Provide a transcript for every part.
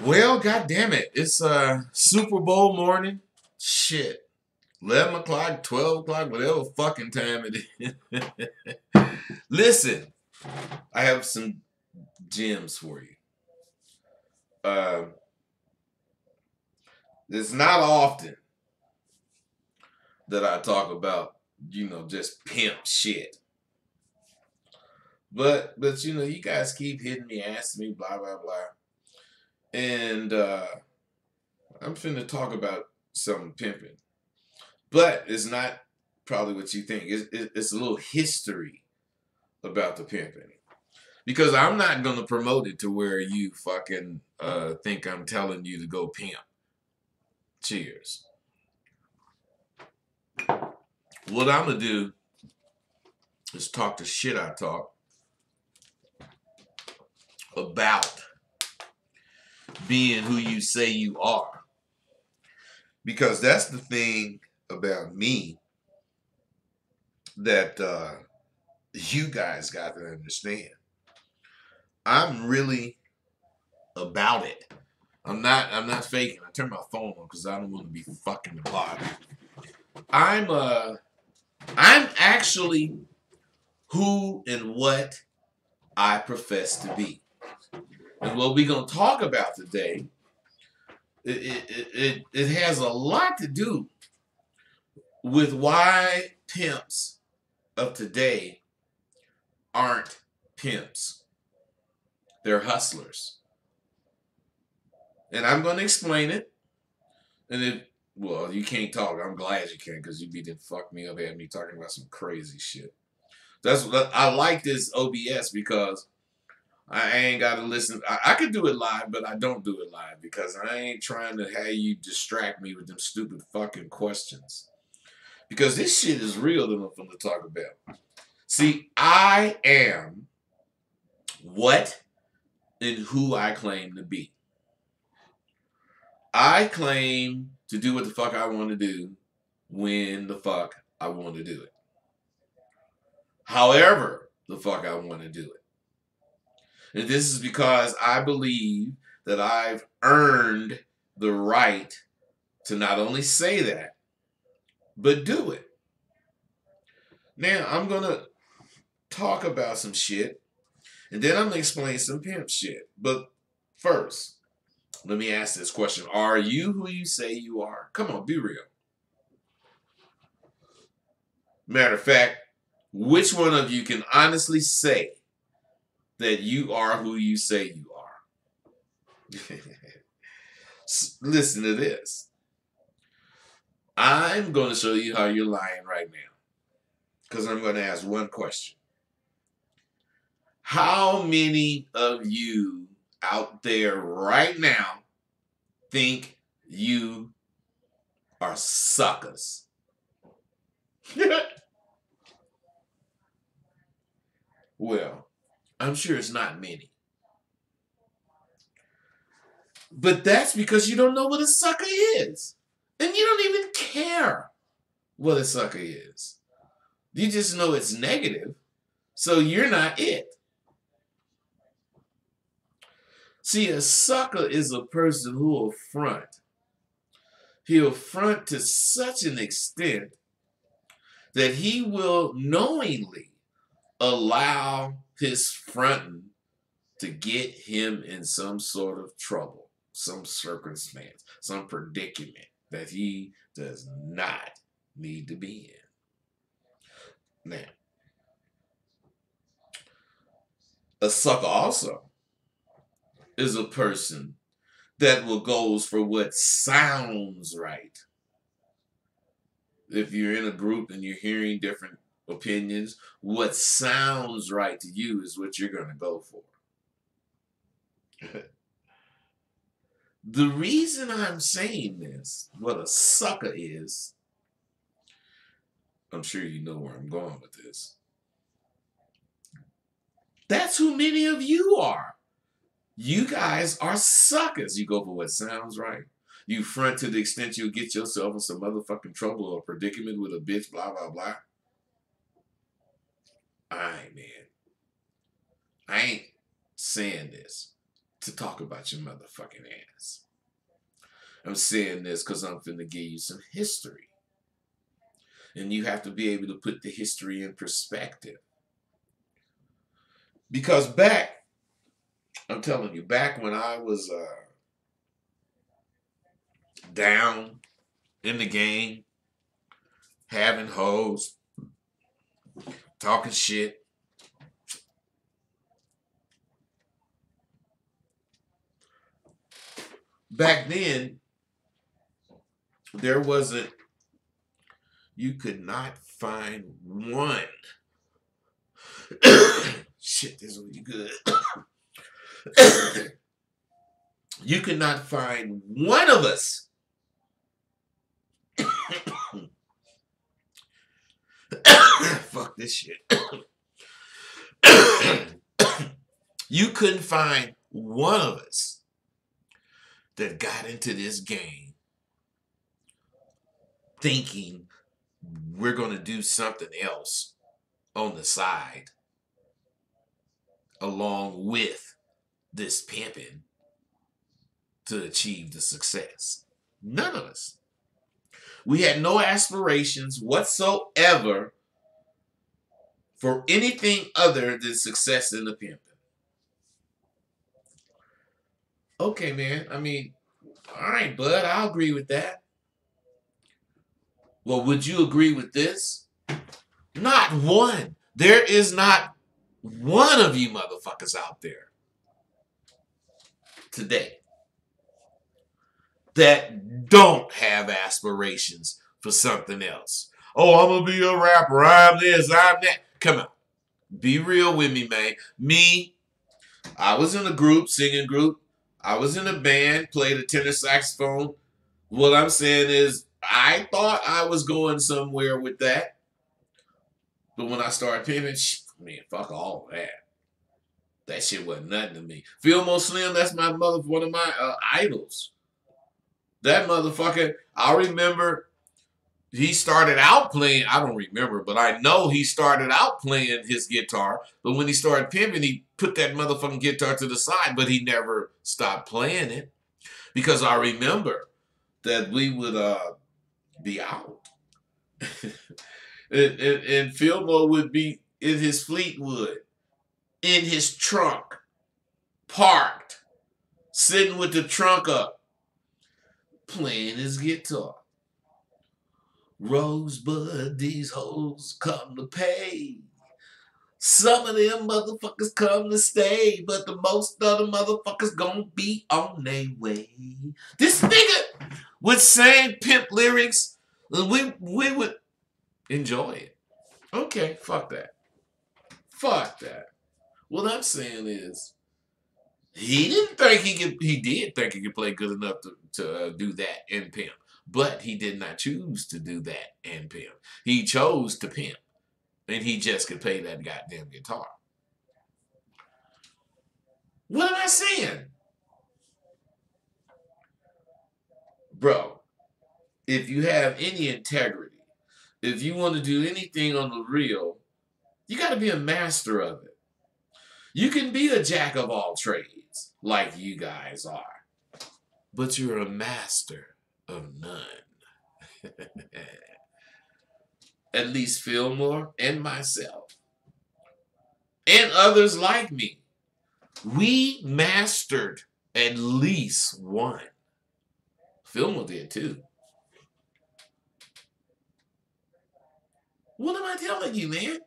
Well, God damn it. It's Super Bowl morning. Shit. 11 o'clock, 12 o'clock, whatever fucking time it is. Listen, I have some gems for you. Uh, it's not often that I talk about, just pimp shit. But you guys keep hitting me, asking me, blah, blah, blah. And I'm finna talk about some pimping. But it's not probably what you think. It's a little history about the pimping. Because I'm not going to promote it to where you fucking think I'm telling you to go pimp. Cheers. What I'm going to do is talk the shit I talk about being who you say you are. Because that's the thing about me that you guys got to understand. I'm really about it. I'm not faking. I turn my phone on because I don't want to be fucking bothered. I'm actually who and what I profess to be. And what we're gonna talk about today, it has a lot to do with why pimps of today aren't pimps. They're hustlers. And I'm going to explain it. And well, you can't talk. I'm glad you can, because you didn't fuck me up, had me talking about some crazy shit. I like this OBS because I ain't got to listen. I could do it live, but I don't do it live because I ain't trying to have you distract me with them stupid fucking questions. Because this shit is real that I'm going to talk about. See, I am what and who I claim to be. I claim to do what the fuck I want to do when the fuck I want to do it. However the fuck I want to do it. And this is because I believe that I've earned the right to not only say that, but do it. Now, I'm going to talk about some shit, and then I'm going to explain some pimp shit. But first, let me ask this question. Are you who you say you are? Come on, be real. Matter of fact, which one of you can honestly say that you are who you say you are? Listen to this. I'm going to show you how you're lying right now. Because I'm going to ask one question. How many of you out there right now think you are suckers? Well, I'm sure it's not many. But that's because you don't know what a sucker is. And you don't even care what a sucker is. You just know it's negative, so you're not it. See, a sucker is a person who will front. He'll front to such an extent that he will knowingly allow his fronting to get him in some sort of trouble, some circumstance, some predicament that he does not need to be in. Now, a sucker also is a person that will goes for what sounds right. If you're in a group and you're hearing different opinions, what sounds right to you is what you're going to go for. The reason I'm saying this, what a sucker is, I'm sure you know where I'm going with this. That's who many of you are. You guys are suckers. You go for what sounds right. You front to the extent you'll get yourself in some motherfucking trouble or predicament with a bitch, blah, blah, blah. Alright, man. I ain't saying this to talk about your motherfucking ass. I'm saying this because I'm finna give you some history. And you have to be able to put the history in perspective. Because I'm telling you, back when I was down in the game, having hoes, talking shit, back then, you could not find one. Shit, this will be good. You could not find one of us fuck this shit. You couldn't find one of us that got into this game thinking we're going to do something else on the side along with this pimping to achieve the success. None of us. We had no aspirations whatsoever for anything other than success in the pimping. Okay, man. I mean, all right, bud, I'll agree with that. Well, would you agree with this? Not one. There is not one of you motherfuckers out there today that don't have aspirations for something else. Oh, I'm going to be a rapper. I'm this, I'm that. Come on. Be real with me, man. I was in a group, singing group. I was in a band, played a tenor saxophone. What I'm saying is, I thought I was going somewhere with that. But when I started pimping, man, fuck all that. That shit wasn't nothing to me. Fillmore Slim, that's one of my idols. That motherfucker, I remember he started out playing, I don't remember, but I know he started out playing his guitar. But when he started pimping, he put that motherfucking guitar to the side, but he never stopped playing it. Because I remember that we would be out. and Fillmore would be in his Fleetwood, in his trunk, parked, sitting with the trunk up, playing his guitar. RoseBudd, these hoes come to pay. Some of them motherfuckers come to stay, but the most of the motherfuckers gonna be on their way. This nigga would sing pimp lyrics, and we would enjoy it. Okay, fuck that. Fuck that. What I'm saying is, he did think he could play good enough to do that and pimp. But he did not choose to do that and pimp. He chose to pimp. And he just could play that goddamn guitar. What am I saying? Bro, if you have any integrity, if you want to do anything on the real, you got to be a master of it. You can be a jack of all trades, like you guys are. But you're a master of none. At least Fillmore and myself. And others like me. We mastered at least one. Fillmore did too. What am I telling you, man?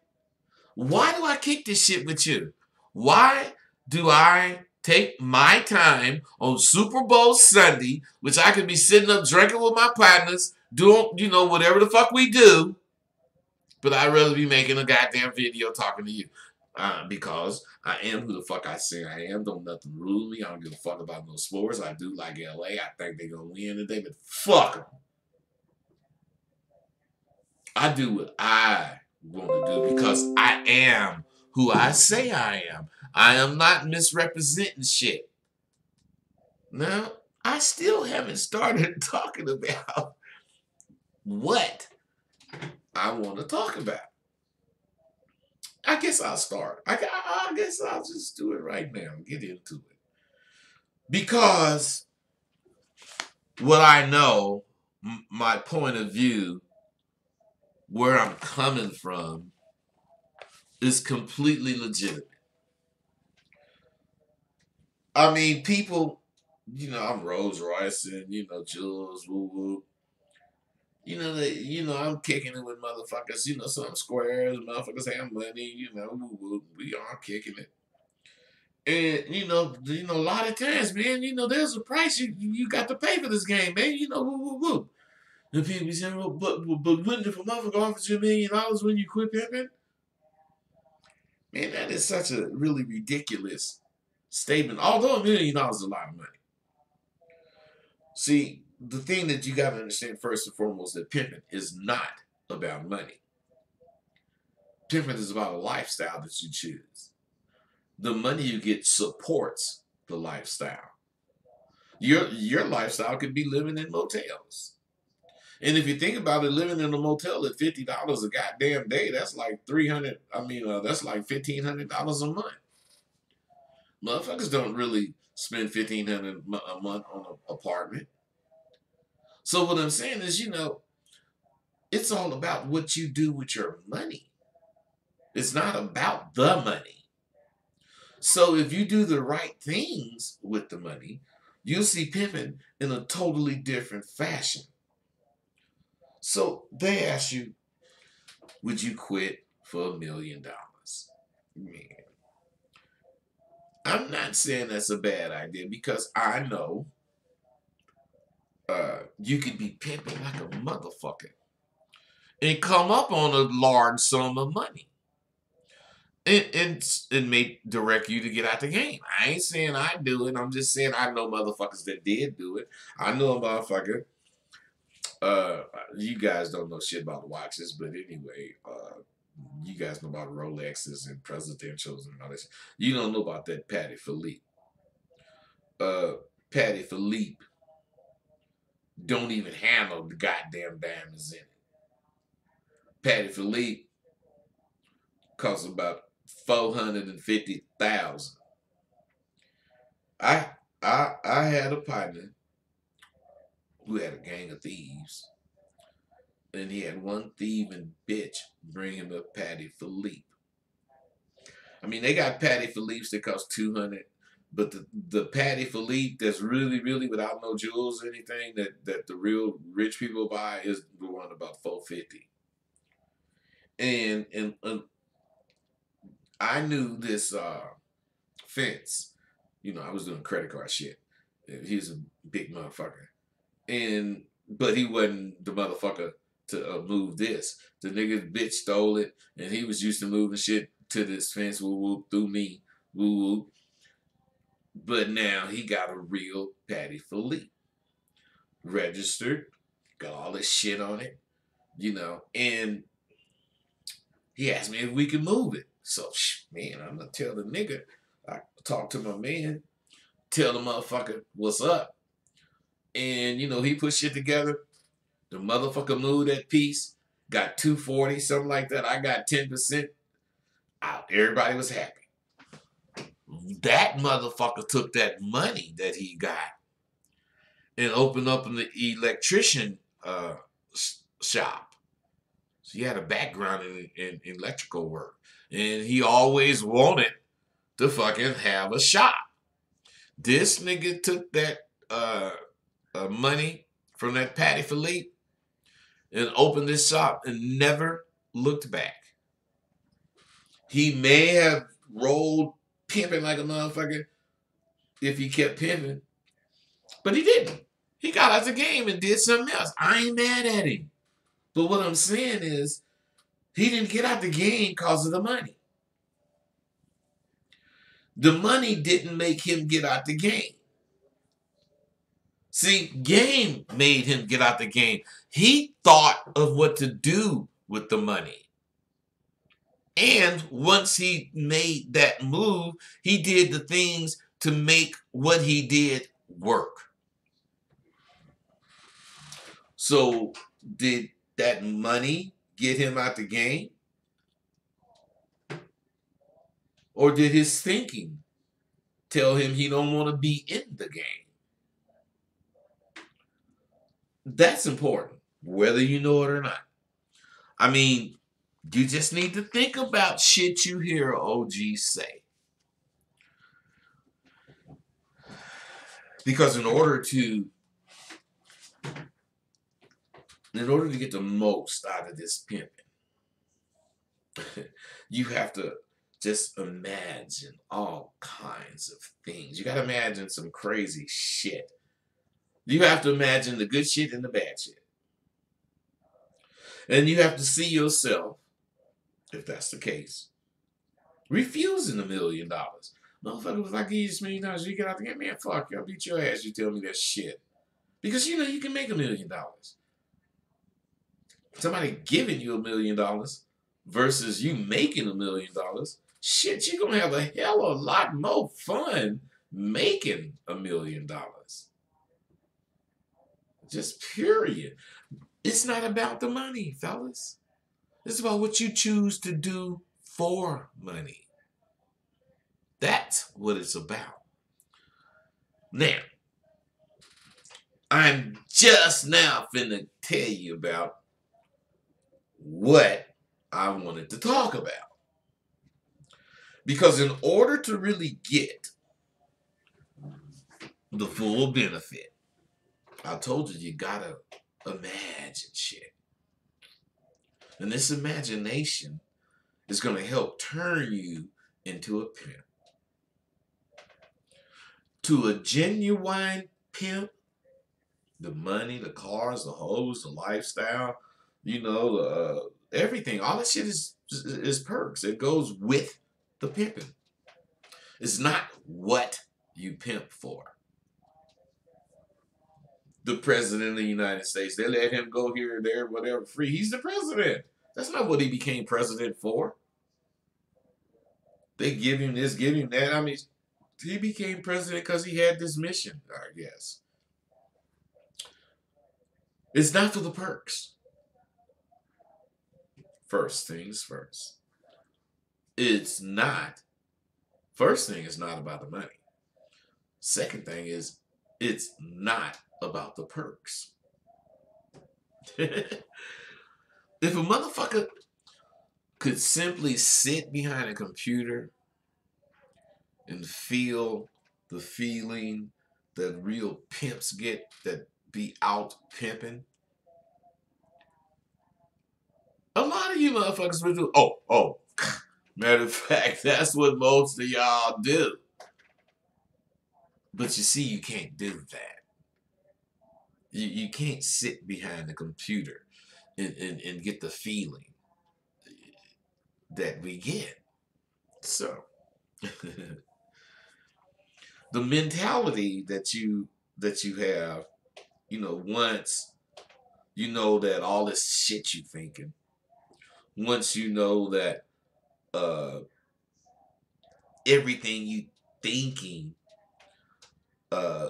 Why do I kick this shit with you? Why do I take my time on Super Bowl Sunday, which I could be sitting up drinking with my partners, doing, whatever the fuck we do, but I'd rather be making a goddamn video talking to you. Because I am who the fuck I say I am. Don't nothing rule me. I don't give a fuck about no sports. I do like LA. I think they're going to win today, but fuck them. I do what I want to do because I am who I say I am. I am not misrepresenting shit. Now, I still haven't started talking about what I want to talk about. I guess I'll start. I guess I'll just do it right now and get into it. Because what I know, my point of view, where I'm coming from, is completely legitimate. I mean, people, I'm Rolls Royce and Jules, woo woo. I'm kicking it with motherfuckers. Some squares, motherfuckers have money. Woo woo. We all kicking it. And a lot of times, man, there's a price you got to pay for this game, man. Woo woo woo. The people be saying, well, but wouldn't if a motherfucker offers you $1,000,000 when you quit pimping? Man, that is such a really ridiculous statement. Although $1,000,000 is a lot of money. See, the thing that you got to understand first and foremost that pimping is not about money. Pimping is about a lifestyle that you choose. The money you get supports the lifestyle. Your lifestyle could be living in motels. And if you think about it, living in a motel at $50 a goddamn day, that's like that's like $1,500 a month. Motherfuckers don't really spend $1,500 a month on an apartment. So what I'm saying is, it's all about what you do with your money. It's not about the money. So if you do the right things with the money, you'll see pimping in a totally different fashion. So they ask you, would you quit for $1,000,000? Man, I'm not saying that's a bad idea because I know you could be pimping like a motherfucker and come up on a large sum of money. It may direct you to get out the game. I ain't saying I do it. I'm just saying I know motherfuckers that did do it. I know a motherfucker. You guys don't know shit about watches, but anyway, you guys know about Rolexes and presidentials and all this. You don't know about that Patty Philippe. Patty Philippe don't even handle the goddamn diamonds in it. Patty Philippe costs about $450,000. I had a partner who had a gang of thieves, and he had one thieving bitch bring him a Patty Philippe. I mean, they got Patty Philippe's that cost $200, but the Patty Philippe that's really, really without no jewels or anything that the real rich people buy is the one about $450. And I knew this fence. I was doing credit card shit. He's a big motherfucker, but he wasn't the motherfucker to move this. The nigga bitch stole it, and he was used to moving shit to this fence, woo woo, through me, woo woo. But now he got a real Patty Philippe, registered, got all this shit on it, and he asked me if we could move it. So, man, I'm gonna tell the nigga. I talk to my man, tell the motherfucker what's up. And, he put shit together. The motherfucker moved that piece, got 240, something like that. I got 10% out. Everybody was happy. That motherfucker took that money that he got and opened up an electrician shop. So he had a background in electrical work. And he always wanted to fucking have a shop. This nigga took that money from that Patty Philippe and opened this shop and never looked back. He may have rolled pimping like a motherfucker if he kept pimping, but he didn't. He got out the game and did something else. I ain't mad at him. But what I'm saying is, he didn't get out the game because of the money. The money didn't make him get out the game. See, game made him get out the game. He thought of what to do with the money. And once he made that move, he did the things to make what he did work. So, did that money get him out the game? Or did his thinking tell him he don't want to be in the game. That's important, whether you know it or not. I mean, you just need to think about shit you hear OGs say. Because in order to get the most out of this pimping, you have to just imagine all kinds of things. You got to imagine some crazy shit. You have to imagine the good shit and the bad shit. And you have to see yourself, if that's the case, refusing $1 million. Motherfucker, if I give you $1 million, you get out the game, man, fuck you. I'll beat your ass. You tell me that shit. Because you know you can make $1 million. Somebody giving you $1 million versus you making $1 million, shit, you're gonna have a hell of a lot more fun making $1 million. Just period. It's not about the money, fellas. It's about what you choose to do for money. That's what it's about. Now, I'm just now finna tell you about what I wanted to talk about. Because in order to really get the full benefit, I told you gotta imagine shit. And this imagination is gonna help turn you into a pimp. To a genuine pimp, the money, the cars, the hoes, the lifestyle, you know, everything, all that shit is perks. It goes with the pimping. It's not what you pimp for. The president of the United States, they let him go here or there, whatever, free. He's the president. That's not what he became president for. They give him this, give him that. I mean, he became president because he had this mission, I guess. It's not for the perks. First things first. It's not. First thing is not about the money. Second thing is, it's not about the perks. If a motherfucker could simply sit behind a computer and feel the feeling that real pimps get that be out pimping, a lot of you motherfuckers would do. Oh. Matter of fact, that's what most of y'all do. But you see, you can't do that. You can't sit behind the computer and get the feeling that we get. So, the mentality that you have, you know, once you know that all this shit you thinking, once you know that everything you thinking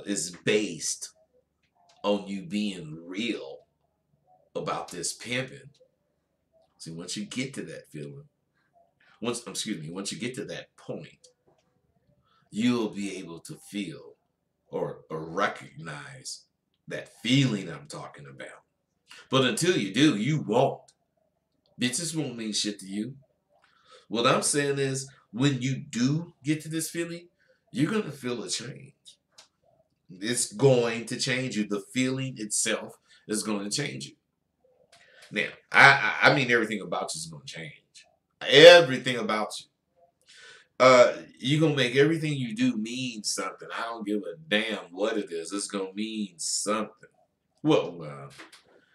is based on you being real about this pimping. See, once you get to that feeling, once you get to that point, you'll be able to feel or recognize that feeling I'm talking about. But until you do, you won't. Bitches won't mean shit to you. What I'm saying is, when you do get to this feeling, you're going to feel a change. It's going to change you. The feeling itself is going to change you. Now, I mean everything about you is going to change. Everything about you. You're going to make everything you do mean something. I don't give a damn what it is. It's going to mean something. Well,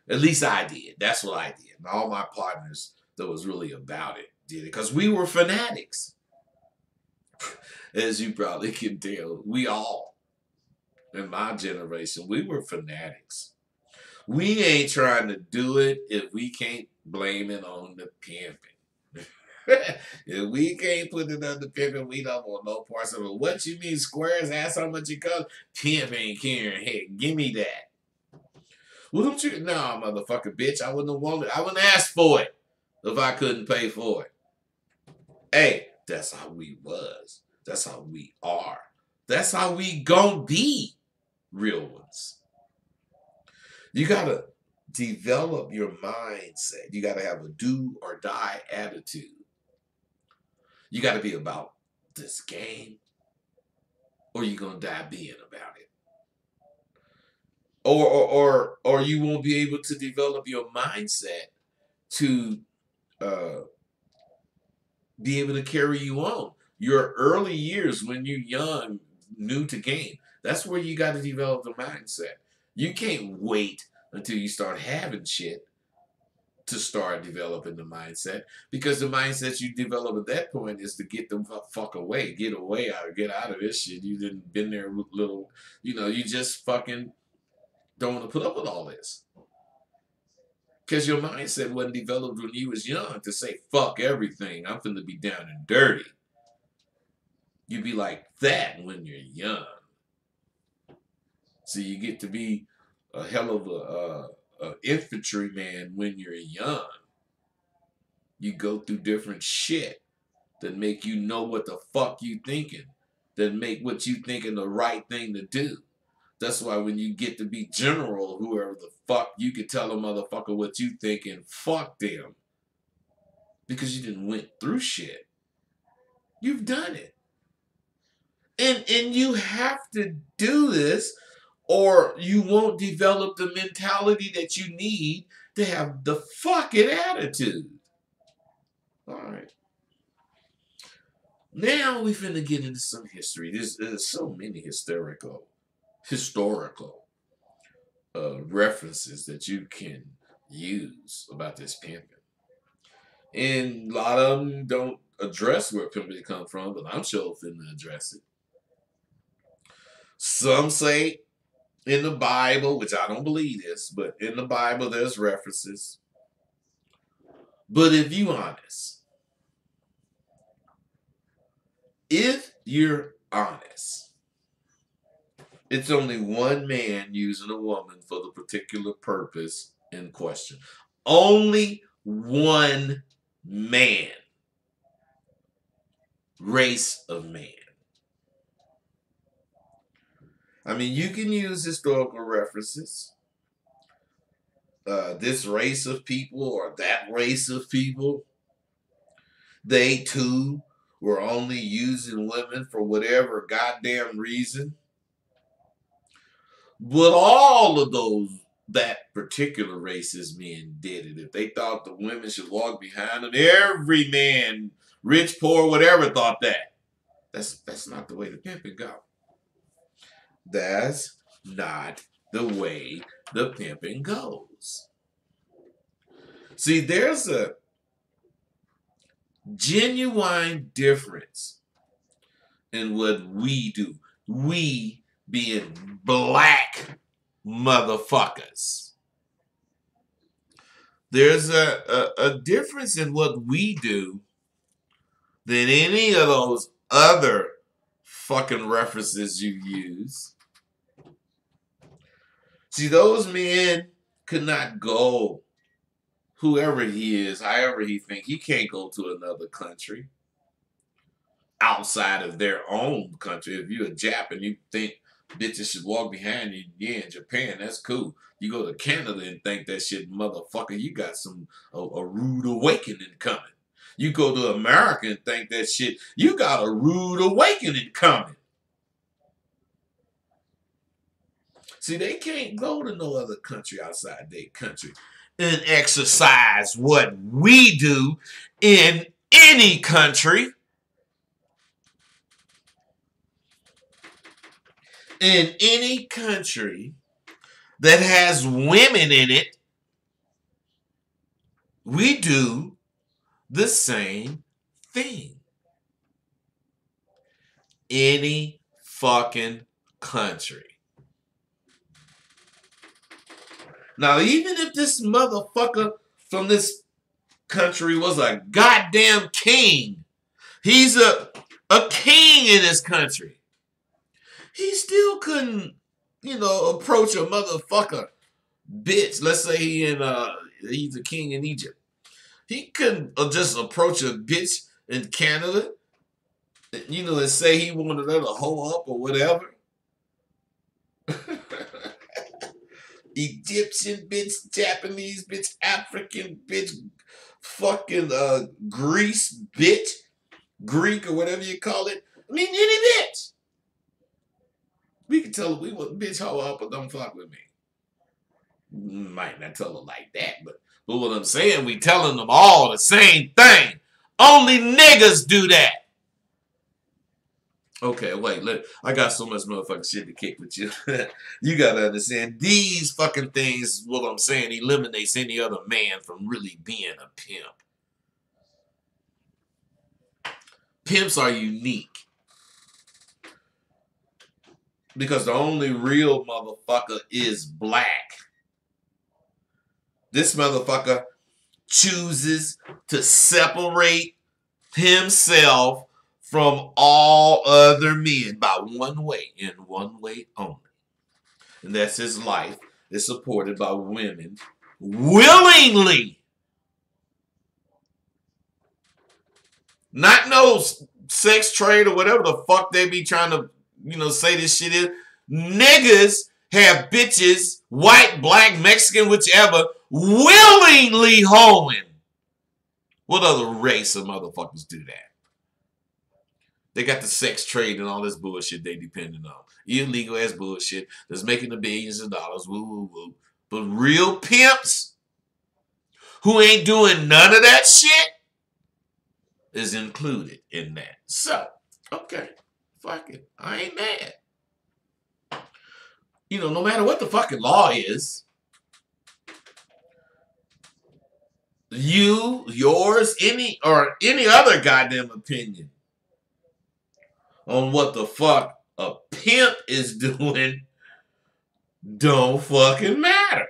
at least I did. That's what I did. And all my partners that was really about it did it. Because we were fanatics. As you probably can tell, we all, in my generation, we were fanatics. We ain't trying to do it if we can't blame it on the pimping. If we can't put it on the pimping, we don't want no parts of it. What you mean, squares? Ask how much it costs. Pimp ain't caring. Hey, give me that. Well, don't you? Nah, motherfucker, bitch. I wouldn't have wanted it. I wouldn't ask for it if I couldn't pay for it. Hey, that's how we was. That's how we are. That's how we gonna be real ones. You gotta develop your mindset. You gotta have a do or die attitude. You gotta be about this game, or you're gonna die being about it. Or you won't be able to develop your mindset to be able to carry you on. Your early years when you're young, new to game, that's where you got to develop the mindset. You can't wait until you start having shit to start developing the mindset, because the mindset you develop at that point is to get the fuck away, get out of this shit. You didn't been there with little, you just fucking don't want to put up with all this. Because your mindset wasn't developed when you was young to say, fuck everything, I'm finna be down and dirty. You be like that when you're young. So you get to be a hell of a infantryman when you're young. You go through different shit that make you know what the fuck you thinking, that make what you thinking the right thing to do. That's why when you get to be general, whoever the fuck, you can tell a motherfucker what you think and fuck them. Because you didn't went through shit. You've done it. And you have to do this, or you won't develop the mentality that you need to have the fucking attitude. All right. Now we finna get into some history. There's so many historical references that you can use about this pimping. And a lot of them don't address where pimping come from, but I'm sure finna address it. Some say in the Bible, which I don't believe this, but in the Bible there's references. But if you're honest, it's only one man using a woman for the particular purpose in question. Only one man. Race of man. I mean, you can use historical references. This race of people or that race of people, they too were only using women for whatever goddamn reason. But all of that particular race's men did it. If they thought the women should walk behind them, every man, rich, poor, whatever, thought that. That's not the way the pimping go. That's not the way the pimping goes. See, there's a genuine difference in what we do. We being black motherfuckers. There's a difference in what we do than any of those other fucking references you use. See, those men could not go, whoever he is, however he think, he can't go to another country outside of their own country. If you're a Jap and you think bitches should walk behind you, yeah, in Japan, that's cool. You go to Canada and think that shit, motherfucker, you got a rude awakening coming. You go to America and think that shit, you got a rude awakening coming. See, they can't go to no other country outside their country and exercise what we do in any country. In any country that has women in it, we do the same thing. Any fucking country. Now, even if this motherfucker from this country was a goddamn king, he's a king in this country, he still couldn't, approach a motherfucker bitch. Let's say he's a king in Egypt. He couldn't just approach a bitch in Canada You know, and say he wanted her to hoe up or whatever. Egyptian bitch, Japanese bitch, African bitch, fucking Greece bitch, Greek or whatever you call it. I mean, any bitch. We can tell her we want bitch hoe up or don't fuck with me. Might not tell her like that, but what I'm saying, we telling them all the same thing. Only niggas do that. Okay, wait, I got so much motherfucking shit to kick with you. You gotta understand, these fucking things, what I'm saying, eliminates any other man from really being a pimp. Pimps are unique. Because the only real motherfucker is black. This motherfucker chooses to separate himself from all other men by one way, and one way only. And that's his life is supported by women willingly. Not no sex trade or whatever the fuck they be trying to, say this shit is. Niggas have bitches, white, black, Mexican, whichever, willingly hoeing. What other race of motherfuckers do that? They got the sex trade and all this bullshit they depending on. Illegal ass bullshit that's making the billions of dollars. Woo, woo, woo. But real pimps who ain't doing none of that shit is included in that. So, okay. Fuck it. I ain't mad. No matter what the fucking law is, yours, any other goddamn opinion on what the fuck a pimp is doing don't fucking matter.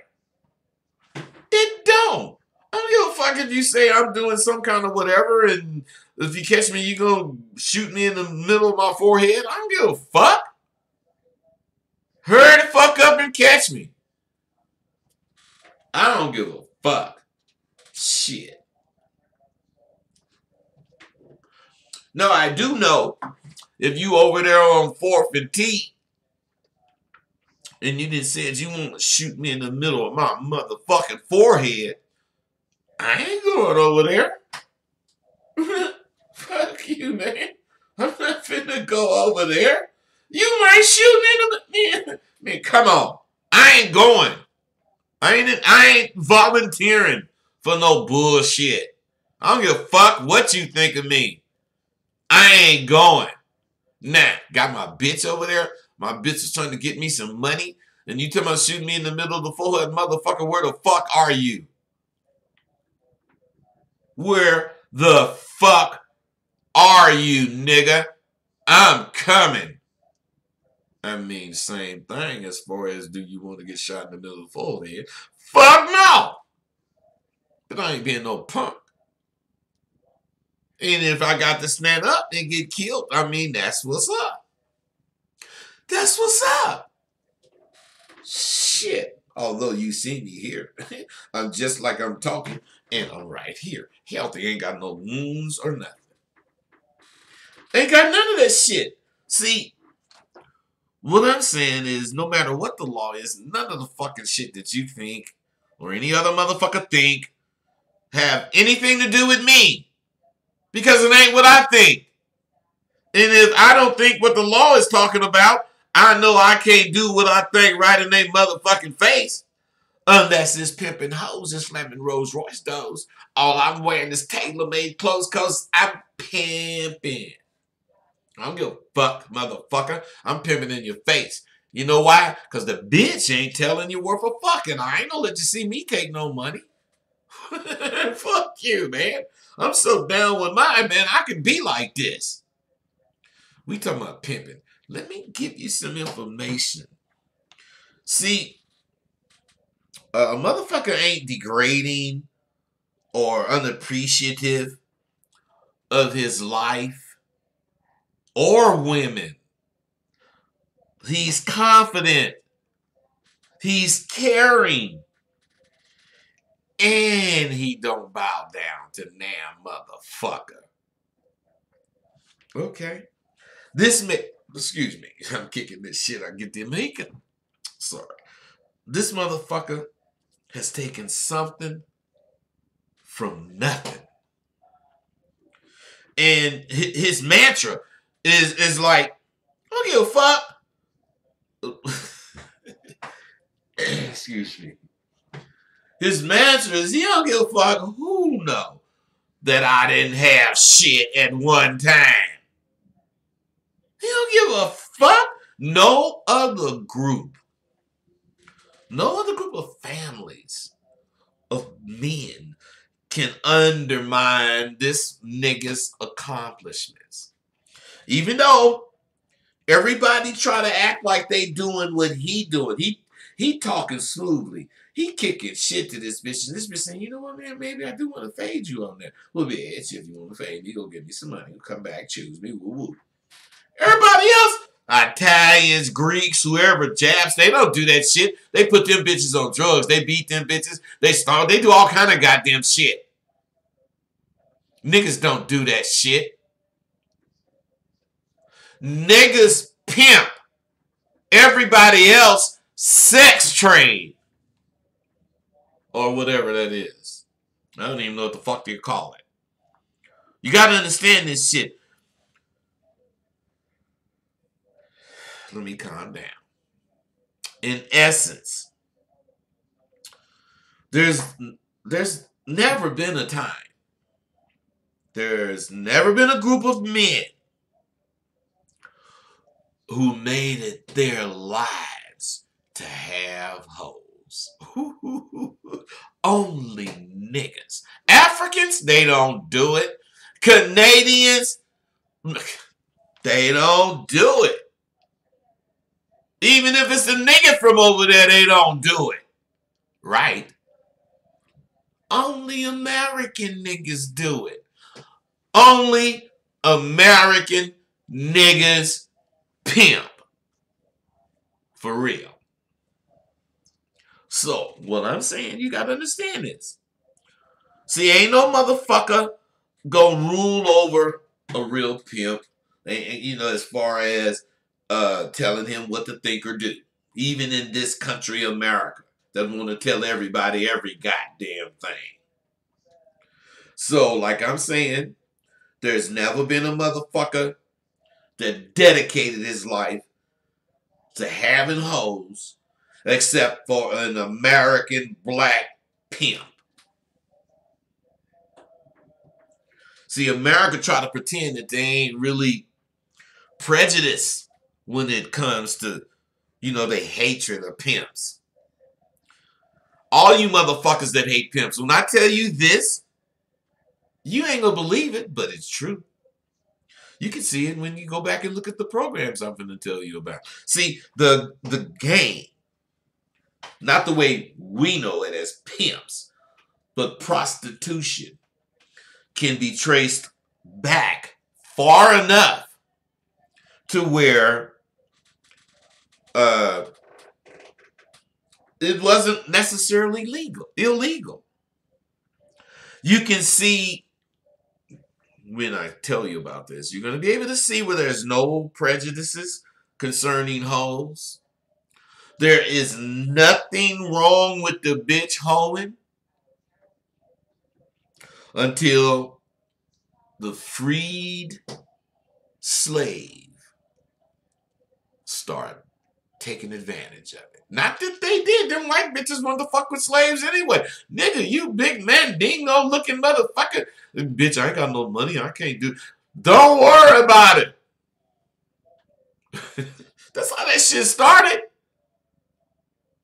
It don't. I don't give a fuck if you say I'm doing some kind of whatever, and if you catch me, you gonna shoot me in the middle of my forehead. I don't give a fuck. Hurry the fuck up and catch me. I don't give a fuck. Shit. No, I do know if you over there on 4th and T and you just said you want to shoot me in the middle of my motherfucking forehead, I ain't going over there. Fuck you, man. I'm not finna go over there. You might shoot me in the... Man, come on. I ain't going. I ain't volunteering for no bullshit. I don't give a fuck what you think of me. I ain't going. Nah, got my bitch over there. My bitch is trying to get me some money. And you tell me shooting me in the middle of the forehead, motherfucker, where the fuck are you? Where the fuck are you, nigga? I'm coming. I mean, same thing as far as do you want to get shot in the middle of the forehead? Fuck no! But I ain't being no punk. And if I got to stand up and get killed, I mean, that's what's up. That's what's up. Shit. Although you see me here, I'm just like I'm talking, and I'm right here. Healthy, ain't got no wounds or nothing. Ain't got none of that shit. See, what I'm saying is, no matter what the law is, none of the fucking shit that you think or any other motherfucker think have anything to do with me. Because it ain't what I think. And if I don't think what the law is talking about, I know I can't do what I think right in their motherfucking face. Unless it's pimping hoes and slamming Rolls Royce doors. All I'm wearing is tailor-made clothes because I'm pimping. I don't give a fuck, motherfucker. I'm pimping in your face. You know why? Because the bitch ain't telling you worth a fucking. I ain't gonna let you see me take no money. Fuck you, man. I'm so down with mine, man. I can be like this. We talking about pimping. Let me give you some information. See, a motherfucker ain't degrading or unappreciative of his life or women. He's confident. He's caring. And he don't bow down to damn motherfucker. Okay. This man, excuse me, I'm kicking this shit. I get the American. Sorry. This motherfucker has taken something from nothing. And his mantra is like, I don't give a fuck. Excuse me. His mantra is, he don't give a fuck who know that I didn't have shit at one time. He don't give a fuck. No other group of families, of men can undermine this nigga's accomplishments. Even though everybody try to act like they doing what he doing. He talking smoothly. He kicking shit to this bitch. And this bitch saying, you know what, man, maybe I do want to fade you on there. Well, bitch, if you want to fade me, go give me some money. You'll come back, choose me, woo woo. Everybody else, Italians, Greeks, whoever, Japs, they don't do that shit. They put them bitches on drugs. They beat them bitches. They starve. They do all kind of goddamn shit. Niggas don't do that shit. Niggas pimp everybody else sex trade. Or whatever that is. I don't even know what the fuck they call it. You gotta understand this shit. Let me calm down. In essence, there's never been a time. There's never been a group of men who made it their lives to have hoes. Only niggas. Africans, they don't do it. Canadians, they don't do it. Even if it's a nigga from over there, they don't do it. Right? Only American niggas do it. Only American niggas pimp. For real. So, what I'm saying, you gotta understand this. See, ain't no motherfucker gonna rule over a real pimp, you know, as far as telling him what to think or do. Even in this country, America, doesn't want to tell everybody every goddamn thing. So, like I'm saying, there's never been a motherfucker that dedicated his life to having hoes except for an American black pimp. See, America try to pretend that they ain't really prejudiced when it comes to, you know, the hatred of pimps. All you motherfuckers that hate pimps, when I tell you this, you ain't gonna believe it, but it's true. You can see it when you go back and look at the programs I'm going to tell you about. See, the game, not the way we know it as pimps, but prostitution can be traced back far enough to where it wasn't necessarily illegal. You can see, when I tell you about this, you're going to be able to see where there's no prejudices concerning hoes. There is nothing wrong with the bitch hoeing until the freed slave start taking advantage of it. Not that they did. Them white bitches wanted to fuck with slaves anyway. Nigga, you big man dingo looking motherfucker. Bitch, I ain't got no money. I can't do. Don't worry about it. That's how that shit started.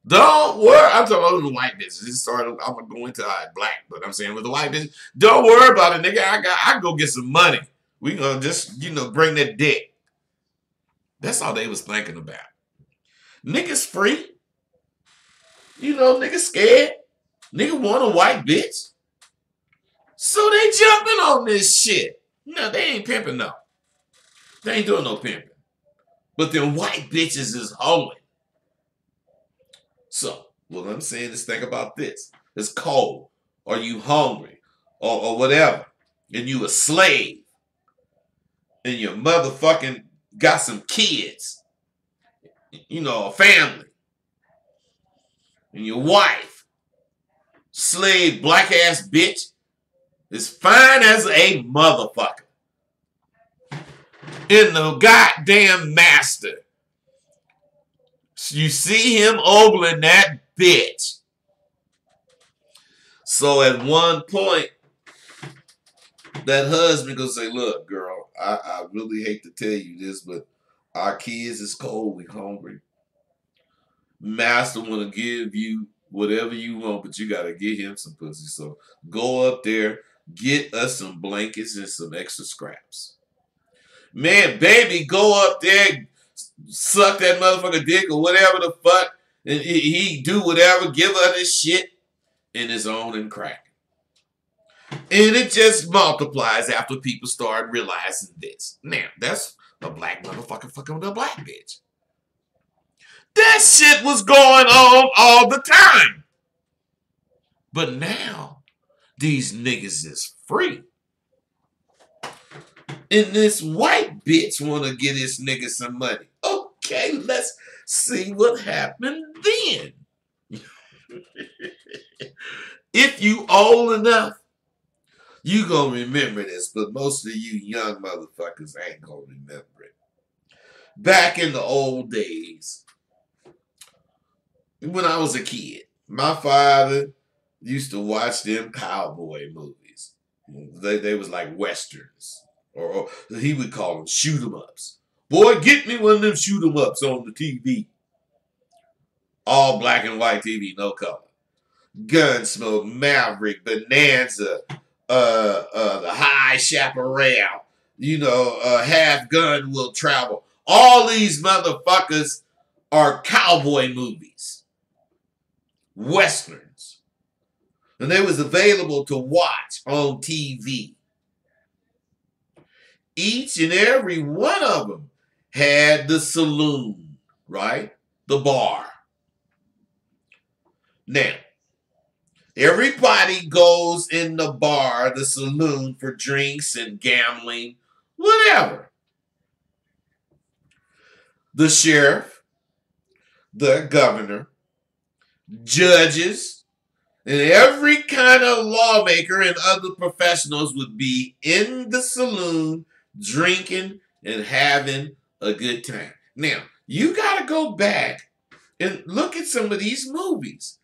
Don't worry. I'm talking about the white bitches. It started, I'm going to go into black, but I'm saying with the white bitches, don't worry about it, nigga. I go get some money. We going to just, you know, bring that dick. That's all they was thinking about. Niggas free. You know, niggas scared. Nigga want a white bitch. So they jumping on this shit. No, they ain't pimping no. They ain't doing no pimping. But them white bitches is hoeing. So, what I'm saying is think about this. It's cold. Or you hungry. Or whatever. And you a slave. And your motherfucking got some kids, you know, a family, and your wife, slave black ass bitch, is fine as a motherfucker. In the goddamn master. You see him ogling that bitch. So at one point, that husband gonna say, look, girl, I really hate to tell you this, but our kids is cold, we hungry. Master wanna give you whatever you want, but you gotta get him some pussy. So go up there, get us some blankets and some extra scraps. Man, baby, go up there, suck that motherfucker dick or whatever the fuck, and he do whatever, give her this shit in his own and crack. And it just multiplies after people start realizing this. Now, that's a black motherfucker fucking with a black bitch. That shit was going on all the time. But now, these niggas is free. And this white bitch want to get this nigga some money. Okay, let's see what happened then. If you old enough, you gonna remember this, but most of you young motherfuckers ain't gonna remember it. Back in the old days, when I was a kid, my father used to watch them cowboy movies. They was like westerns. Or he would call them shoot 'em ups. Boy, get me one of them shoot 'em ups on the TV. All black and white TV, no color. Gunsmoke, Maverick, Bonanza, the High Chaparral, you know, Half Gun Will Travel. All these motherfuckers are cowboy movies. Westerns. And they was available to watch on TV. Each and every one of them had the saloon, right? The bar. Now, everybody goes in the bar, the saloon, for drinks and gambling, whatever. The sheriff, the governor, judges, and every kind of lawmaker and other professionals would be in the saloon drinking and having a good time. Now, you got to go back and look at some of these movies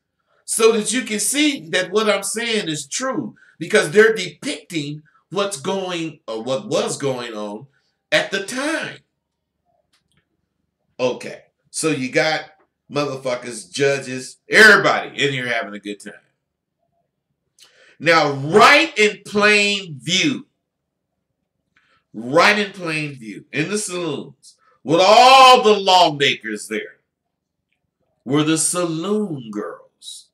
so that you can see that what I'm saying is true, because they're depicting what was going on at the time. Okay, so you got motherfuckers, judges, everybody in here having a good time. Now, right in plain view, in the saloons, with all the lawmakers there, were the saloon girls,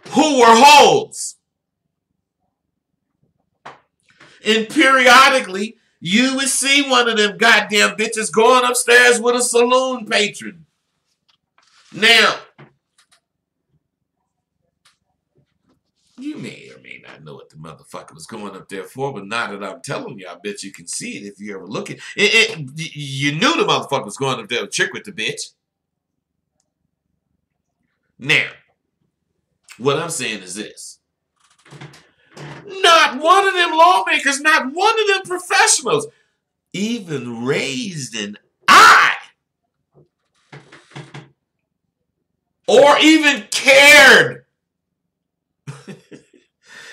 who were hoes. And periodically, you would see one of them goddamn bitches going upstairs with a saloon patron. Now, you may or may not know what the motherfucker was going up there for, but now that I'm telling you, I bet you can see it if you ever look at it. You knew the motherfucker was going up there to trick with the bitch. Now, what I'm saying is this. Not one of them lawmakers, not one of them professionals even raised an eye or even cared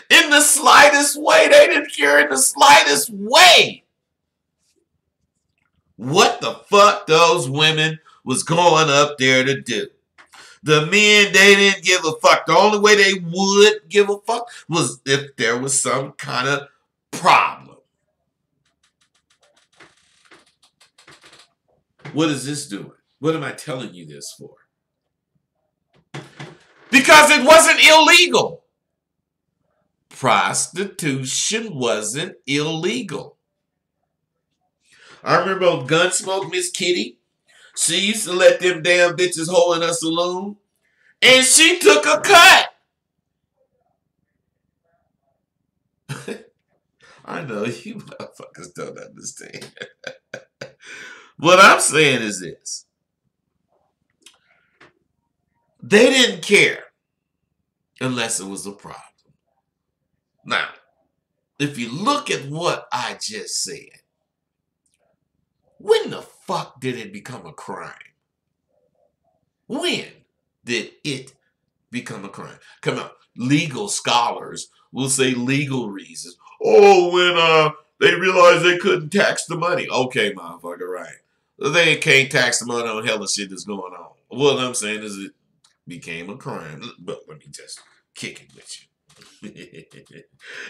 in the slightest way. They didn't care in the slightest way what the fuck those women was going up there to do. The men, they didn't give a fuck. The only way they would give a fuck was if there was some kind of problem. What is this doing? What am I telling you this for? Because it wasn't illegal. Prostitution wasn't illegal. I remember on Gunsmoke, Miss Kitty, she used to let them damn bitches hoe in her saloon, and she took a cut. I know you motherfuckers don't understand. What I'm saying is this. They didn't care unless it was a problem. Now, if you look at what I just said, when the fuck did it become a crime? When did it become a crime? Come on, legal scholars will say legal reasons. Oh, when they realized they couldn't tax the money. Okay, motherfucker, right. They can't tax the money on hella shit that's going on. What I'm saying is it became a crime. But let me just kick it with you.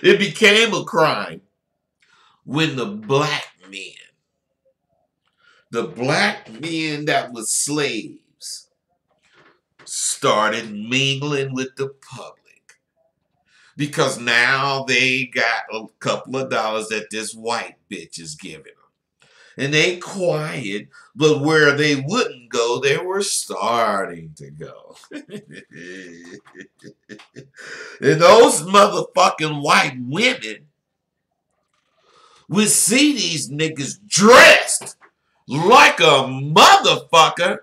It became a crime when the black men that were slaves, started mingling with the public. Because now they got a couple of dollars that this white bitch is giving them. And they quiet, but where they wouldn't go, they were starting to go. And those motherfucking white women would see these niggas dressed like a motherfucker.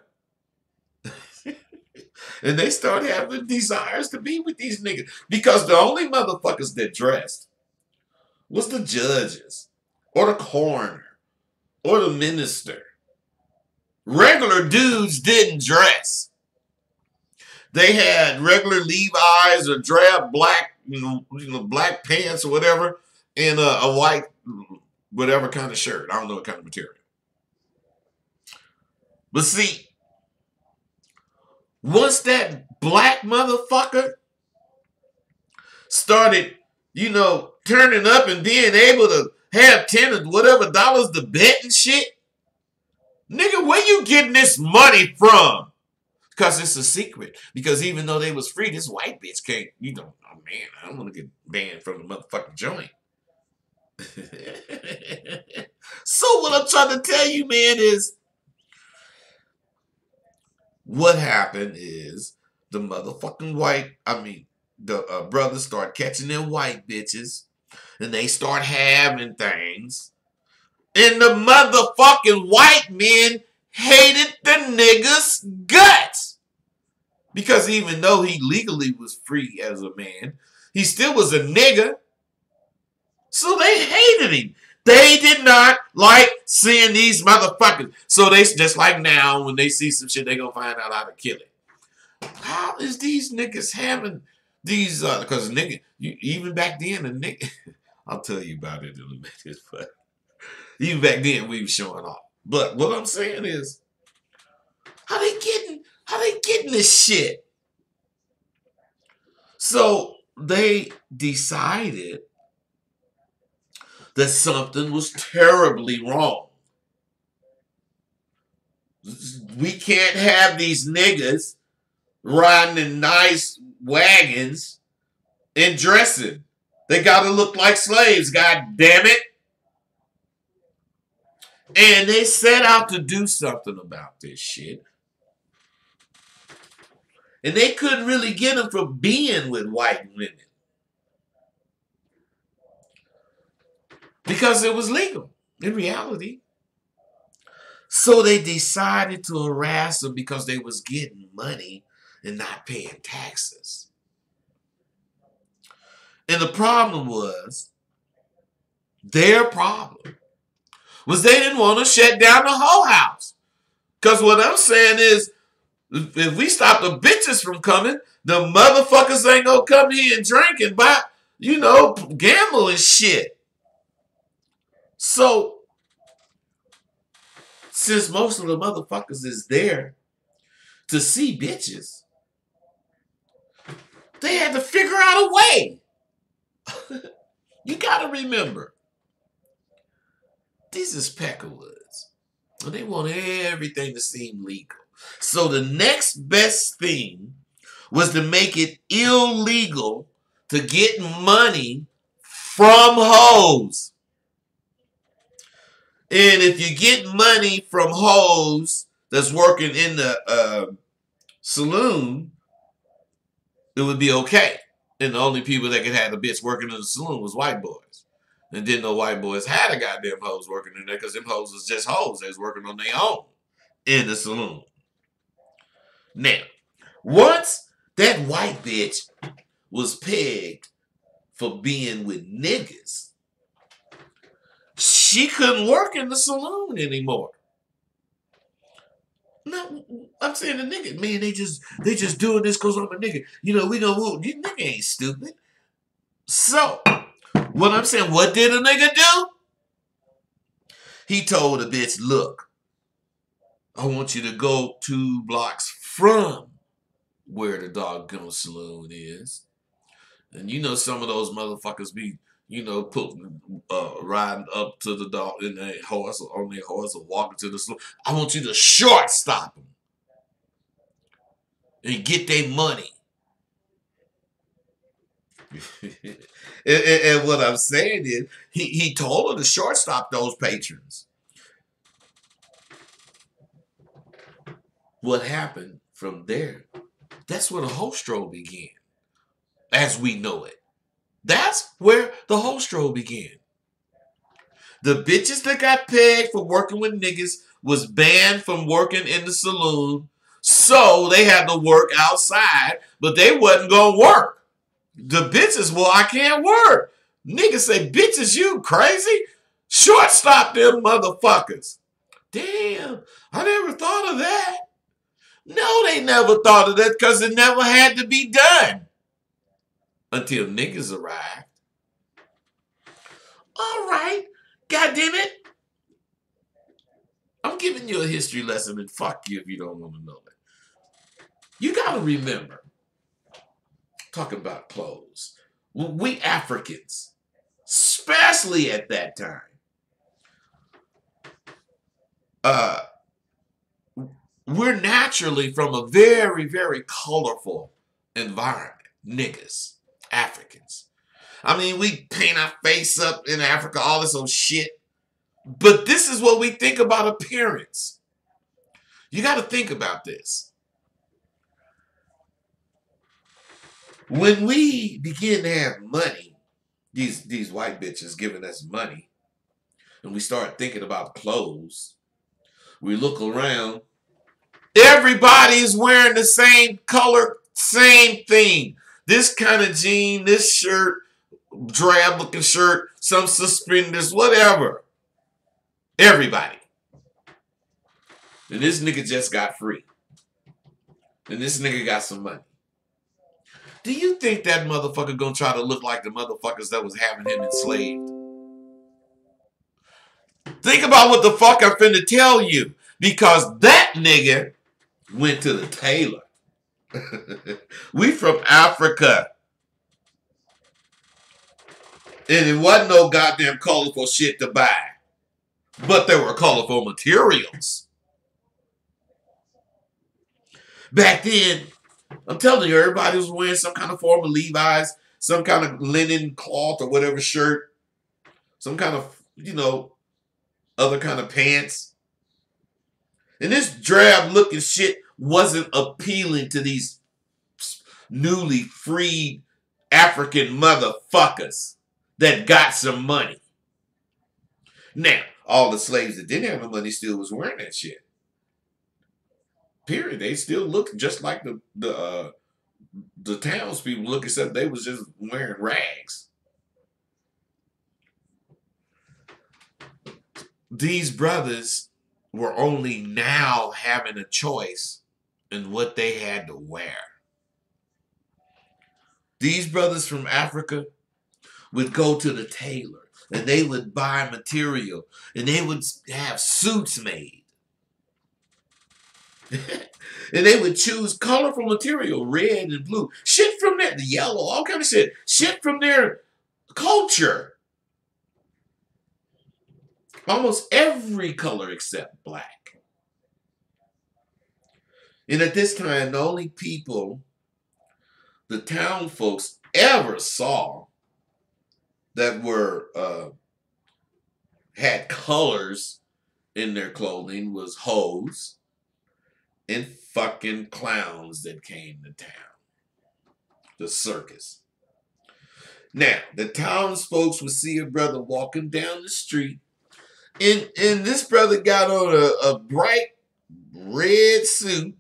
And they start having desires to be with these niggas. Because the only motherfuckers that dressed was the judges or the coroner or the minister. Regular dudes didn't dress. They had regular Levi's or drab black, black pants or whatever, and a white, whatever kind of shirt. I don't know what kind of material. But see, once that black motherfucker started, turning up and being able to have 10 or whatever dollars to bet and shit, nigga, where you getting this money from? Because it's a secret. Because even though they was free, this white bitch can't, oh man, I don't want to get banned from the motherfucking joint. So what I'm trying to tell you, man, is what happened is the motherfucking the brothers start catching them white bitches and they start having things. And the motherfucking white men hated the nigga's guts. Because even though he legally was free as a man, he still was a nigga. So they hated him. They did not like seeing these motherfuckers. So they, just like now, when they see some shit, they gonna find out how to kill it. How is these niggas having these, because nigga, even back then, a nigga, I'll tell you about it in a minute, but even back then we were showing off. But what I'm saying is, how they getting this shit? So they decided that something was terribly wrong. We can't have these niggas riding in nice wagons and dressing. They gotta look like slaves, god damn it. And they set out to do something about this shit. And they couldn't really get them for being with white women. Because it was legal, in reality. So they decided to harass them because they was getting money and not paying taxes. And the problem was, their problem was they didn't want to shut down the whole house. Because what I'm saying is, if we stop the bitches from coming, the motherfuckers ain't gonna come here and drink and buy, gamble and shit. So, since most of the motherfuckers is there to see bitches, they had to figure out a way. You gotta remember, these is Peckerwoods. And they want everything to seem legal. So the next best thing was to make it illegal to get money from hoes. And if you get money from hoes that's working in the saloon, it would be okay. And the only people that could have the bitch working in the saloon was white boys. And then the white boys had a goddamn hoes working in there because them hoes was just hoes. They was working on their own in the saloon. Now, once that white bitch was pegged for being with niggas, she couldn't work in the saloon anymore. No, I'm saying the nigga, man, they just doing this because I'm a nigga. You know, we know you nigga ain't stupid. So, what I'm saying, what did a nigga do? He told the bitch, look, I want you to go 2 blocks from where the doggone saloon is. And you know some of those motherfuckers be, riding up to the dog in their horse or on their horse or walking to the saloon. I want you to short stop them and get their money. and what I'm saying is, he told her to shortstop those patrons. What happened from there? That's where the hostro began, as we know it. That's where the hostro began. The bitches that got pegged for working with niggas was banned from working in the saloon, so they had to work outside, but they wasn't gonna work. The bitches, well, I can't work. Niggas say, bitches, you crazy? Shortstop them motherfuckers. Damn, I never thought of that. No, they never thought of that because it never had to be done until niggas arrived. All right, goddamn it. I'm giving you a history lesson, and fuck you if you don't want to know it. You got to remember, talking about clothes, we Africans, especially at that time, we're naturally from a very, very colorful environment. Niggas, Africans. I mean, we paint our face up in Africa, all this old shit. But this is what we think about appearance. You got to think about this. When we begin to have money, these white bitches giving us money, and we start thinking about clothes, we look around, everybody's wearing the same color, same thing. This kind of jean, this shirt, drab looking shirt, some suspenders, whatever. Everybody. And this nigga just got free. And this nigga got some money. Do you think that motherfucker gonna try to look like the motherfuckers that was having him enslaved? Think about what the fuck I'm finna tell you. Because that nigga went to the tailor. We from Africa. And it wasn't no goddamn colorful shit to buy. But there were colorful materials. Back then, I'm telling you, everybody was wearing some kind of form of Levi's, some kind of linen cloth or whatever shirt, some kind of, other kind of pants. And this drab looking shit wasn't appealing to these newly freed African motherfuckers that got some money. Now, all the slaves that didn't have no money still was wearing that shit. Period. They still looked just like the townspeople look, except they was just wearing rags. These brothers were only now having a choice in what they had to wear. These brothers from Africa would go to the tailor and they would buy material and they would have suits made. And they would choose colorful material, red and blue. Shit from their, the yellow, all kind of shit. Shit from their culture. Almost every color except black. And at this time, the only people the town folks ever saw that were had colors in their clothing was hoes and fucking clowns that came to town. The circus. Now, the townsfolk would see a brother walking down the street, and this brother got on a bright red suit,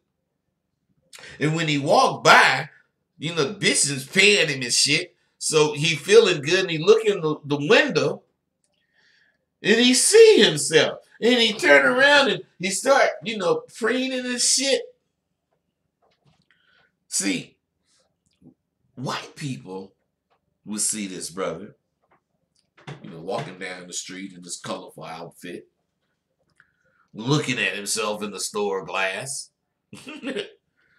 and when he walked by, you know, bitches paying him and shit, so he feeling good, and he look in the window, and he see himself, and he turn around, and he start, you know, preening and shit. See, white people would see this brother, you know, walking down the street in this colorful outfit, looking at himself in the store glass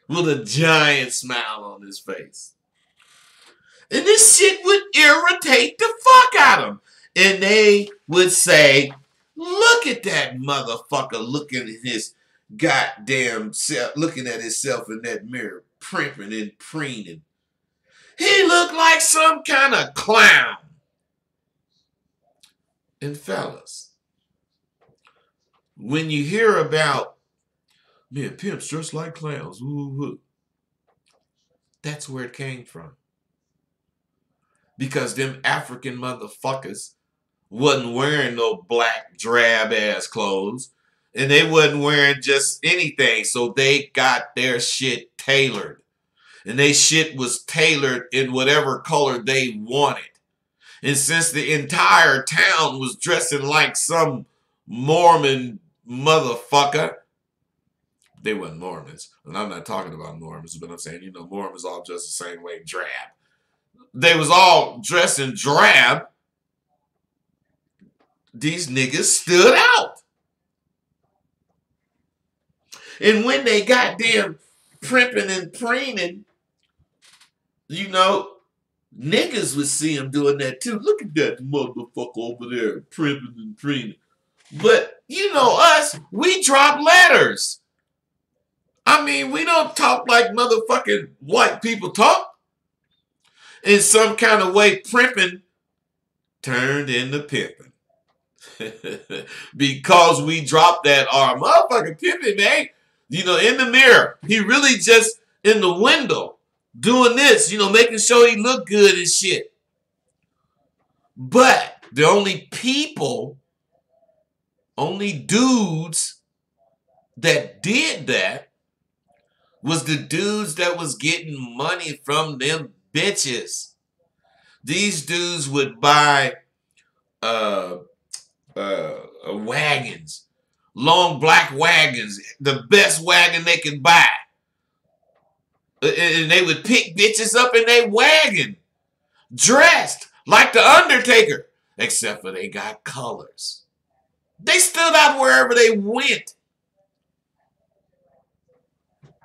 with a giant smile on his face. And this shit would irritate the fuck out of them. And they would say, look at that motherfucker looking at his goddamn self, looking at himself in that mirror, primping and preening. He looked like some kind of clown. And fellas, when you hear about, man, pimps dressed like clowns, woo-hoo, that's where it came from. Because them African motherfuckers wasn't wearing no black drab-ass clothes, and they wasn't wearing just anything, so they got their shit tailored. And they shit was tailored in whatever color they wanted. And since the entire town was dressing like some Mormon motherfucker, they weren't Mormons. And I'm not talking about Mormons, but I'm saying, you know, Mormons all dress the same way, drab. They was all dressed in drab. These niggas stood out. And when they goddamn primping and preening, you know, niggas would see him doing that too. Look at that motherfucker over there, primping and preening. But, you know, us, we drop letters. I mean, we don't talk like motherfucking white people talk. In some kind of way, primping turned into pimping. Because we dropped that R. Motherfucking pimping, man. You know, in the mirror. He really just in the window doing this, you know, making sure he looked good and shit. But the only people, only dudes that did that was the dudes that was getting money from them bitches. These dudes would buy wagons, long black wagons, the best wagon they could buy. And they would pick bitches up in their wagon, dressed like the Undertaker, except for they got colors. They stood out wherever they went.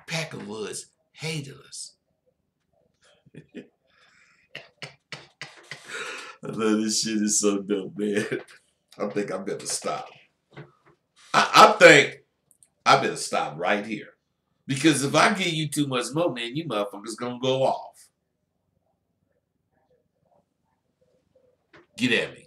Pack of Woods hated us. I love this shit is so dope, man. I think I better stop. I think I better stop right here. Because if I give you too much more, man, you motherfuckers gonna go off. Get at me.